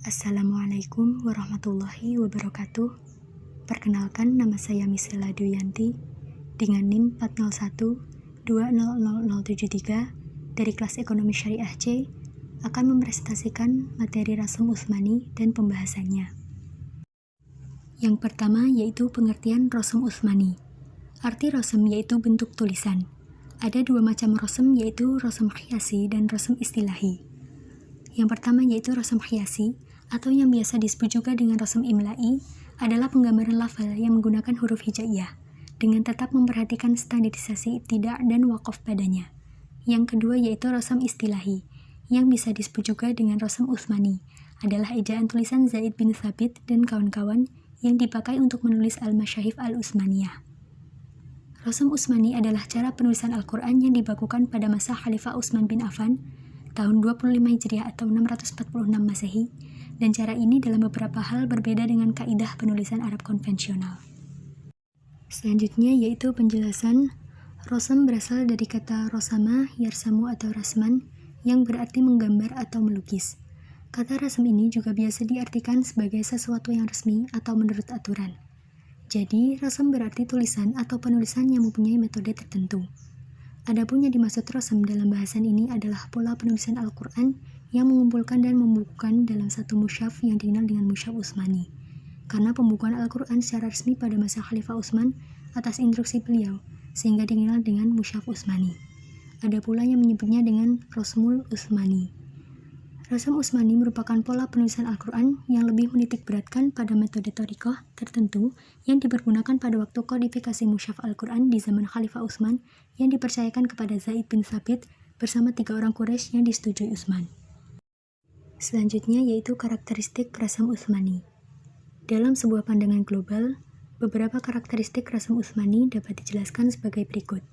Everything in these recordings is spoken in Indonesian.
Assalamualaikum warahmatullahi wabarakatuh. Perkenalkan, nama saya Misela Duyanti dengan NIM 401200073 dari kelas Ekonomi Syariah C akan mempresentasikan materi Rasm Utsmani dan pembahasannya. Yang pertama yaitu pengertian Rasm Utsmani. Arti rasm yaitu bentuk tulisan. Ada dua macam rasm yaitu rasm qiyasi dan rasm istilahi. Yang pertama yaitu rasm qiyasi atau yang biasa disebut juga dengan rasm imla'i adalah penggambaran lafal yang menggunakan huruf hijaiyah dengan tetap memperhatikan standarisasi ibtidah dan waqaf padanya. Yang kedua yaitu rasm istilahi yang bisa disebut juga dengan rasm Utsmani adalah ejaan tulisan Zaid bin Thabit dan kawan-kawan yang dipakai untuk menulis al-masyahif al-Utsmaniyah. Rasm Utsmani adalah cara penulisan Al-Quran yang dibakukan pada masa Khalifah Utsman bin Affan tahun 25 Hijriah atau 646 Masehi, dan cara ini dalam beberapa hal berbeda dengan kaidah penulisan Arab konvensional. Selanjutnya yaitu penjelasan. Rasm berasal dari kata rosama, yarsamu atau rasman yang berarti menggambar atau melukis. Kata rasm ini juga biasa diartikan sebagai sesuatu yang resmi atau menurut aturan. Jadi, rasm berarti tulisan atau penulisan yang mempunyai metode tertentu. Adapun yang dimaksud rasm dalam bahasan ini adalah pola penulisan Al-Quran yang mengumpulkan dan membukukan dalam satu mushaf yang dikenal dengan mushaf Utsmani. Karena pembukuan Al-Quran secara resmi pada masa Khalifah Utsman atas instruksi beliau, sehingga dikenal dengan mushaf Utsmani. Ada pula yang menyebutnya dengan Rasmul Utsmani. Rasm Utsmani merupakan pola penulisan Al-Quran yang lebih menitik beratkan pada metode thariqah tertentu yang dipergunakan pada waktu kodifikasi mushaf Al-Quran di zaman Khalifah Utsman yang dipercayakan kepada Zaid bin Thabit bersama 3 orang Quraisy yang disetujui Utsman. Selanjutnya yaitu karakteristik rasm Utsmani. Dalam sebuah pandangan global, beberapa karakteristik rasm Utsmani dapat dijelaskan sebagai berikut.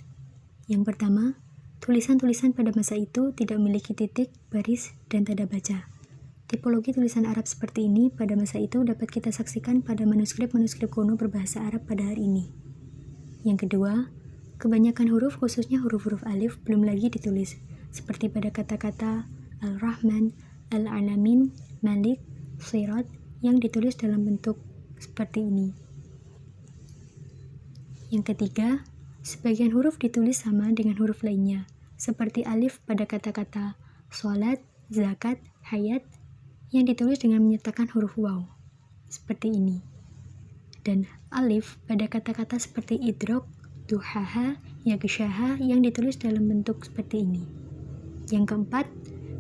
Yang pertama, tulisan-tulisan pada masa itu tidak memiliki titik, baris, dan tanda baca. Tipologi tulisan Arab seperti ini pada masa itu dapat kita saksikan pada manuskrip-manuskrip kuno berbahasa Arab pada hari ini. Yang kedua, kebanyakan huruf, khususnya huruf-huruf alif, belum lagi ditulis, seperti pada kata-kata Al-Rahman, Al-Alamin, Malik, Sirat, yang ditulis dalam bentuk seperti ini. Yang ketiga, sebagian huruf ditulis sama dengan huruf lainnya, seperti alif pada kata-kata sholat, zakat, hayat, yang ditulis dengan menyertakan huruf waw, seperti ini. Dan alif pada kata-kata seperti idrok, duhaha, yagshaha, yang ditulis dalam bentuk seperti ini. Yang keempat,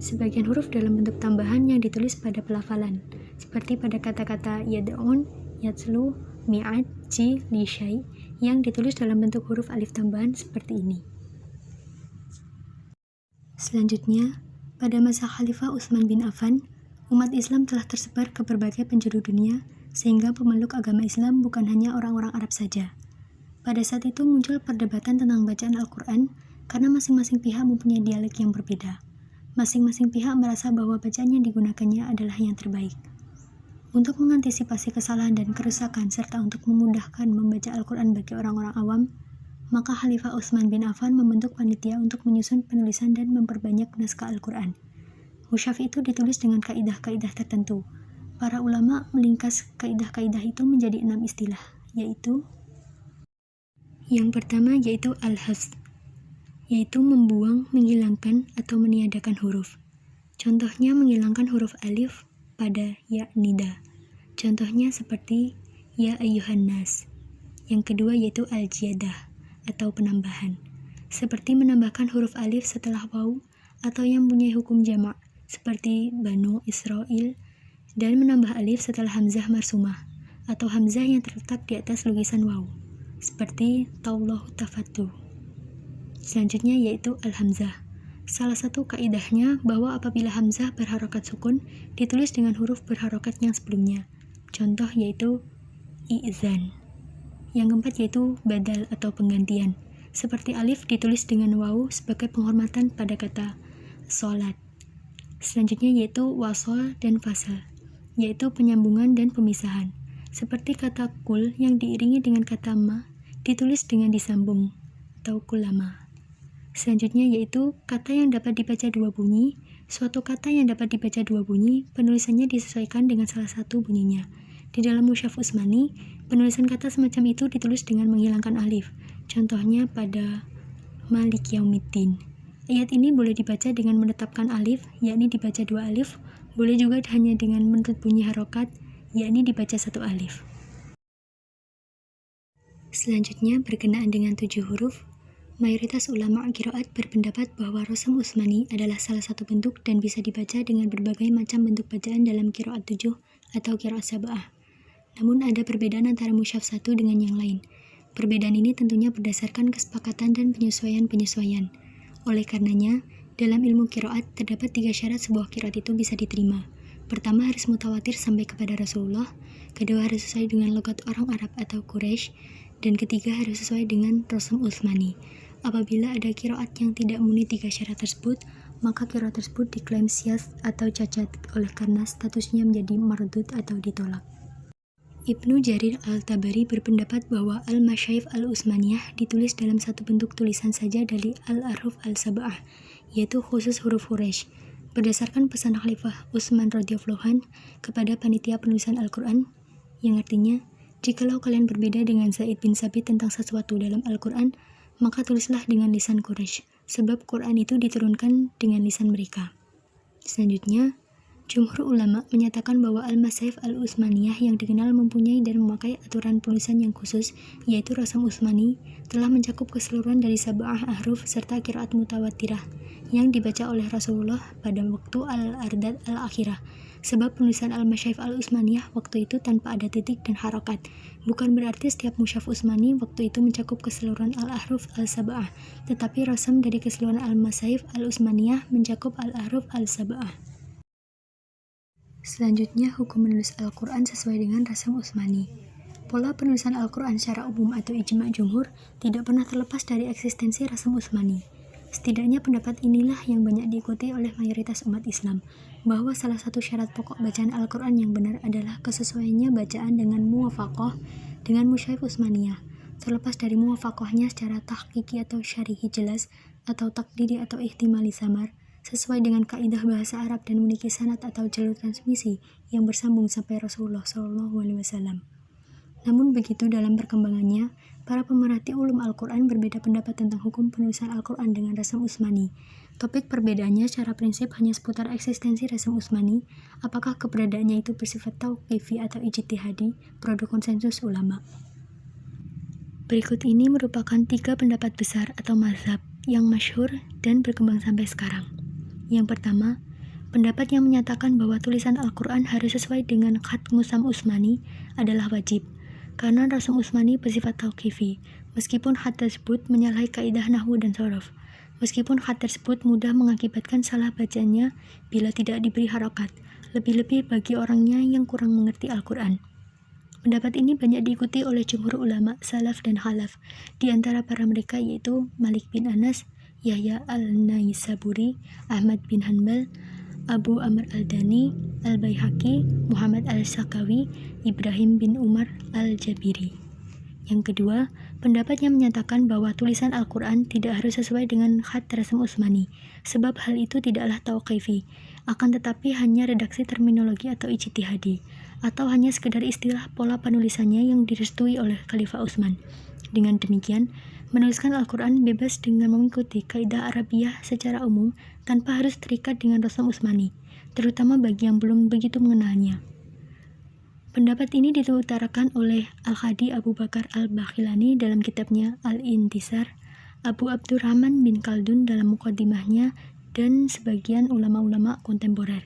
sebagian huruf dalam bentuk tambahan yang ditulis pada pelafalan, seperti pada kata-kata yad'un, yatslu, mi'ad, ji, lishai, yang ditulis dalam bentuk huruf alif tambahan seperti ini. Selanjutnya, pada masa Khalifah Utsman bin Affan, umat Islam telah tersebar ke berbagai penjuru dunia, sehingga pemeluk agama Islam bukan hanya orang-orang Arab saja. Pada saat itu muncul perdebatan tentang bacaan Al-Quran, karena masing-masing pihak mempunyai dialek yang berbeda. Masing-masing pihak merasa bahwa bacaan yang digunakannya adalah yang terbaik. Untuk mengantisipasi kesalahan dan kerusakan serta untuk memudahkan membaca Al-Quran bagi orang-orang awam, maka Khalifah Utsman bin Affan membentuk panitia untuk menyusun penulisan dan memperbanyak naskah Al-Quran. Mushaf itu ditulis dengan kaidah-kaidah tertentu. Para ulama melingkas kaidah-kaidah itu menjadi 6 istilah, yaitu yang pertama yaitu al-hafz, yaitu membuang, menghilangkan, atau meniadakan huruf. Contohnya menghilangkan huruf alif pada ya nida. Contohnya seperti ya ayyuhan nas. Yang kedua yaitu al-jiyadah atau penambahan, seperti menambahkan huruf alif setelah waw atau yang mempunyai hukum jamak seperti Banu Israil, dan menambah alif setelah hamzah marsumah atau hamzah yang terletak di atas lukisan waw seperti taulahu tafatu. Selanjutnya yaitu al-hamzah. Salah satu kaidahnya bahwa apabila hamzah berharokat sukun ditulis dengan huruf berharokat yang sebelumnya. Contoh yaitu i'zan. Yang keempat yaitu badal atau penggantian. Seperti alif ditulis dengan waw sebagai penghormatan pada kata sholat. Selanjutnya yaitu wasol dan fasal, yaitu penyambungan dan pemisahan. Seperti kata kul yang diiringi dengan kata ma ditulis dengan disambung atau kulama. Selanjutnya yaitu kata yang dapat dibaca dua bunyi, Suatu kata yang dapat dibaca dua bunyi, penulisannya disesuaikan dengan salah satu bunyinya. Di dalam mushaf Utsmani, penulisan kata semacam itu ditulis dengan menghilangkan alif. Contohnya pada Malik Yaumiddin. Ayat ini boleh dibaca dengan menetapkan alif, yakni dibaca dua alif, boleh juga hanya dengan menutup bunyi harokat, yakni dibaca satu alif. Selanjutnya, berkenaan dengan 7 huruf, mayoritas ulama qiraat berpendapat bahwa Rasm Utsmani adalah salah satu bentuk dan bisa dibaca dengan berbagai macam bentuk bacaan dalam qiraat 7 atau qiraat sab'ah. Namun ada perbedaan antara mushaf satu dengan yang lain. Perbedaan ini tentunya berdasarkan kesepakatan dan penyesuaian-penyesuaian. Oleh karenanya, dalam ilmu qiraat terdapat 3 syarat sebuah qiraat itu bisa diterima. Pertama, harus mutawatir sampai kepada Rasulullah. Kedua, harus sesuai dengan logat orang Arab atau Quraisy. Dan ketiga, harus sesuai dengan Rasm Utsmani. Apabila ada qiraat yang tidak memenuhi 3 syarat tersebut, maka qiraat tersebut diklaim syadz atau cacat oleh karena statusnya menjadi mardud atau ditolak. Ibnu Jarir al-Tabari berpendapat bahwa al-Masyaif al-Utsmaniyah ditulis dalam satu bentuk tulisan saja dari al-Ahruf al-Sab'ah, yaitu khusus huruf Quraisy. Berdasarkan pesan Khalifah Utsman radhiyallahu anhu kepada panitia penulisan Al-Quran, yang artinya, jikalau kalian berbeda dengan Zaid bin Sabit tentang sesuatu dalam Al-Quran, maka tulislah dengan lisan Quraisy, sebab Quran itu diturunkan dengan lisan mereka. Selanjutnya, jumhur ulama menyatakan bahwa al-Masahif al-Utsmaniyah yang dikenal mempunyai dan memakai aturan penulisan yang khusus, yaitu Rasm Utsmani, telah mencakup keseluruhan dari sab'ah ahruf serta qiraat mutawatirah yang dibaca oleh Rasulullah pada waktu al-Ardad al-Akhirah. Sebab penulisan al-Masahif al-Utsmaniyah waktu itu tanpa ada titik dan harokat. Bukan berarti setiap mushaf Utsmani waktu itu mencakup keseluruhan al-ahruf al-sab'ah, tetapi rasam dari keseluruhan al-Masahif al-Utsmaniyah mencakup al-ahruf al-sab'ah. Selanjutnya, hukum menulis Al-Quran sesuai dengan Rasm Utsmani. Pola penulisan Al-Quran secara umum atau ijma' jumhur tidak pernah terlepas dari eksistensi Rasm Utsmani. Setidaknya pendapat inilah yang banyak diikuti oleh mayoritas umat Islam, bahwa salah satu syarat pokok bacaan Al-Quran yang benar adalah kesesuaiannya bacaan dengan muwafaqah dengan mushaf Utsmaniyah, terlepas dari muwafaqahnya secara tahqiqi atau syarihi jelas, atau takdiri atau ihtimali samar, sesuai dengan kaidah bahasa Arab dan memiliki sanad atau jalur transmisi yang bersambung sampai Rasulullah SAW. Namun begitu dalam perkembangannya, para pemerhati ulum Al-Quran berbeda pendapat tentang hukum penulisan Al-Quran dengan Rasm Utsmani. Topik perbedaannya secara prinsip hanya seputar eksistensi Rasm Utsmani, apakah keberadaannya itu bersifat tauqifi atau ijtihadi, produk konsensus ulama. Berikut ini merupakan 3 pendapat besar atau mazhab yang masyhur dan berkembang sampai sekarang. Yang pertama, pendapat yang menyatakan bahwa tulisan Al-Quran harus sesuai dengan khat Musam Utsmani adalah wajib, karena Rasm Utsmani bersifat tauqifi, meskipun khat tersebut menyalahi kaidah nahwu dan shorof, meskipun khat tersebut mudah mengakibatkan salah bacanya bila tidak diberi harokat, lebih-lebih bagi orangnya yang kurang mengerti Al-Quran. Pendapat ini banyak diikuti oleh jumhur ulama salaf dan khalaf, di antara para mereka yaitu Malik bin Anas, Yahya al-Naisaburi, Ahmad bin Hanbal, Abu Amr al-Dani, al-Baihaqi, Muhammad al-Sakawi, Ibrahim bin Umar al-Jabiri. Yang kedua, pendapat yang menyatakan bahwa tulisan Al-Quran tidak harus sesuai dengan khat Rasm Utsmani, sebab hal itu tidaklah tauqifi, akan tetapi hanya redaksi terminologi atau ijtihadi, atau hanya sekedar istilah pola penulisannya yang direstui oleh Khalifah Utsman. Dengan demikian, menuliskan Al-Quran bebas dengan mengikuti kaidah Arabiah secara umum tanpa harus terikat dengan Rasm Utsmani, terutama bagi yang belum begitu mengenalnya. Pendapat ini diutarakan oleh Al-Khadi Abu Bakar al-Bakhilani dalam kitabnya Al-Intisar, Abu Abdurrahman bin Khaldun dalam muqaddimahnya, dan sebagian ulama-ulama kontemporer.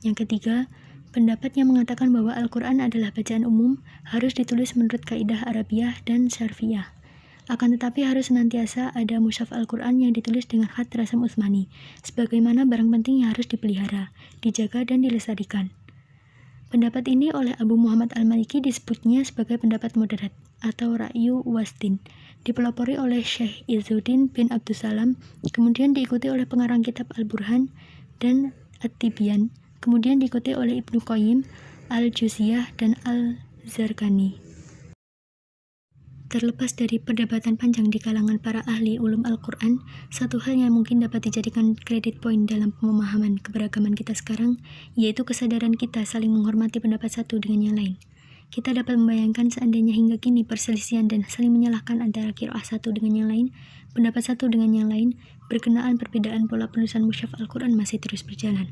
Yang ketiga, pendapat yang mengatakan bahwa Al-Quran adalah bacaan umum harus ditulis menurut kaidah Arabiah dan Syarfiyah. Akan tetapi harus senantiasa ada mushaf Al-Quran yang ditulis dengan khat Rasm Utsmani, sebagaimana barang penting yang harus dipelihara, dijaga, dan dilestarikan. Pendapat ini oleh Abu Muhammad al-Maliki disebutnya sebagai pendapat moderat, atau Ra'yu Wastin, dipelopori oleh Syekh Izzuddin bin Abdussalam, kemudian diikuti oleh pengarang kitab Al-Burhan dan At-Tibyan, kemudian diikuti oleh Ibnu Qayyim, Al-Juziyah, dan Al-Zarqani. Terlepas dari perdebatan panjang di kalangan para ahli ulum Al-Quran, satu hal yang mungkin dapat dijadikan kredit poin dalam pemahaman keberagaman kita sekarang, yaitu kesadaran kita saling menghormati pendapat satu dengan yang lain. Kita dapat membayangkan seandainya hingga kini perselisihan dan saling menyalahkan antara qiraah satu dengan yang lain, pendapat satu dengan yang lain, berkenaan perbedaan pola penulisan mushaf Al-Quran masih terus berjalan.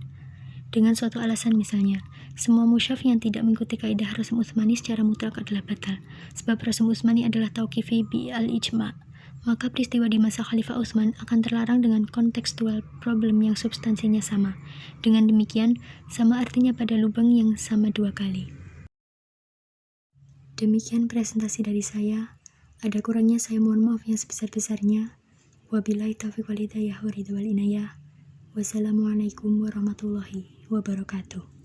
Dengan suatu alasan misalnya, semua mushaf yang tidak mengikuti kaidah Rasm Utsmani secara mutlak adalah batal, sebab Rasm Utsmani adalah tauqifi bi al-ijma', maka peristiwa di masa Khalifah Utsman akan terlarang dengan kontekstual problem yang substansinya sama. Dengan demikian, sama artinya pada lubang yang sama dua kali. Demikian presentasi dari saya. Ada kurangnya saya mohon maaf yang sebesar-besarnya. Wabillahi taufiq wal hidayah wa ridha wal inayah. Wassalamualaikum warahmatullahi wabarakatuh.